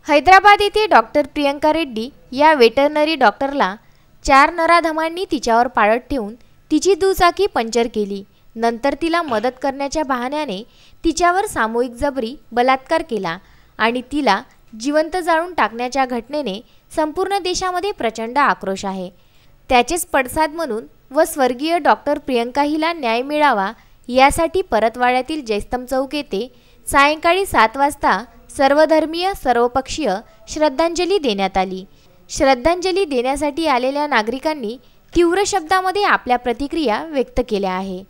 हैदराबाद येथे डॉक्टर प्रियंका रेड्डी या वेटरनरी डॉक्टरला 4 नराधमांनी तिच्यावर पाळत ठेवून तिची दुचाकी पंक्चर केली। नंतर तिला मदत करण्याच्या बहाण्याने तिच्यावर सामूहिक जबरी बलात्कार केला आणि तिला जिवंत जाळून टाकण्याच्या घटनेने संपूर्ण देशामध्ये प्रचंड आक्रोश आहे। त्याचेच पडसाद म्हणून व स्वर्गीय डॉक्टर प्रियंका हिला न्याय मिळावा यासाठी परतवाड्यातील जयस्तंभ चौक येथे सायंकाळी 7 वाजता सर्वधर्मीय सर्वपक्षीय श्रद्धांजली देण्यात आली। श्रद्धांजली देण्यासाठी आलेल्या नागरिकांनी तीव्र शब्दामध्ये आपल्या प्रतिक्रिया व्यक्त केल्या आहे।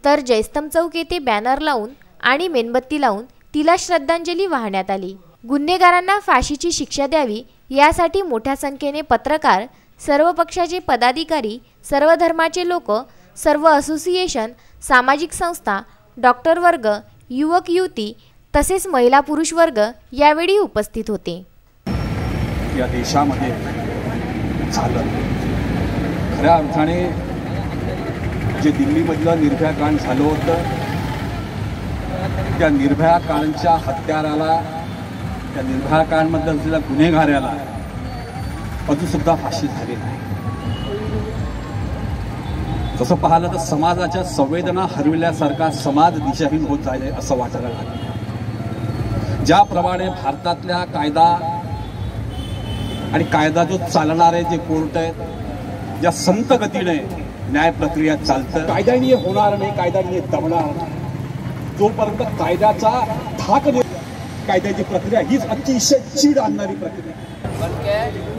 तर जयस्तंभ चौक येथे बॅनर लावून आणि मेणबत्ती लावून तिला श्रद्धांजली वाहण्यात आली। गुन्हेगारांना फाशीची शिक्षा द्यावी यासाठी मोठ्या संख्येने पत्रकार, सर्व पक्षाचे पदाधिकारी, सर्व धर्माचे लोक, सर्व असोसिएशन, सामाजिक संस्था, डॉक्टर वर्ग, युवक युवती तसेच महिला पुरुष वर्ग यावेळी उपस्थित होते। या देशामध्ये झालं खऱ्या अर्थाने जे दिल्लीमधलं निर्भया कांड झालं होतं, त्या निर्भया कांडच्या हत्याराला, त्या निर्भया कांडमधल्या असलेल्या गुन्हेगाराला अजूनसुद्धा फाशी झाली नाही। तसं पाहिलं तर समाजाच्या संवेदना हरविल्यासारखा समाज दिशाहीन होत जाईल असं वाटायला लागलं। ज्याप्रमाणे भारतातल्या कायदा आणि कायदा जो चालणारे जे कोर्ट आहेत, ज्या संत गतीने न्याय प्रक्रिया चालतं, कायद्याने होणार नाही, कायद्याने दमणार नाही। जोपर्यंत कायद्याचा धाक नाही, कायद्याची प्रक्रिया हीच अतिशय चीड आणणारी प्रक्रिया।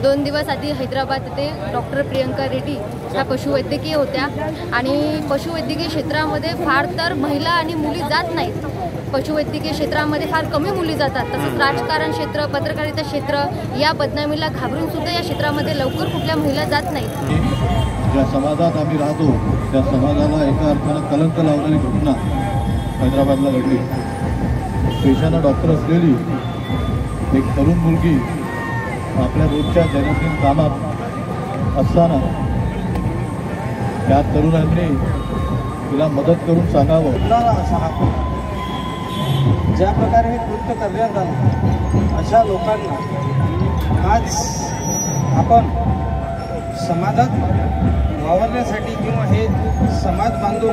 2 दिवस आधी हैदराबाद येथे डॉक्टर प्रियंका रेड्डी ह्या पशुवैद्यकीय होत्या आणि पशुवैद्यकीय क्षेत्रामध्ये फार तर महिला आणि मुली जात नाहीत। पशुवैद्यकीय क्षेत्रामध्ये फार कमी मुली जातात। तसंच राजकारण क्षेत्र, पत्रकारिता क्षेत्र या बदनामीला घाबरून सुद्धा या क्षेत्रामध्ये लवकर कुठल्या महिला जात नाहीत। ज्या समाजात आम्ही राहतो त्या समाजाला एका अर्थानं कलंक लावणारी घटना हैदराबादला घडली। पेशानं डॉक्टर असलेली एक तरुण मुलगी आपल्या रोजच्या दैनंदिन कामात असताना त्या तरुणांनी तिला मदत करून सांगावं। ज्या प्रकारे हे कृत्य करण्यात आलं, अशा लोकांना आज आपण समाजात वावरण्यासाठी किंवा हे समाज बांधव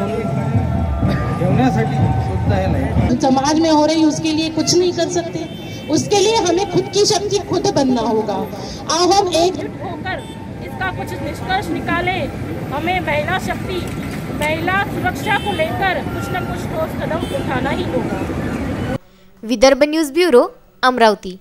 ठेवण्यासाठी सुद्धा हे नाही। समाज में हो रही उसके लिए कुछ नहीं कर सकते, उसके लिए हमें खुद की शक्ति खुद बनना होगा। अब हम एक होकर इसका कुछ निष्कर्ष निकाले। हमें महिला शक्ति, महिला सुरक्षा को लेकर कुछ न कुछ ठोस कदम उठाना ही होगा। Vidarbha news bureau, Amravati.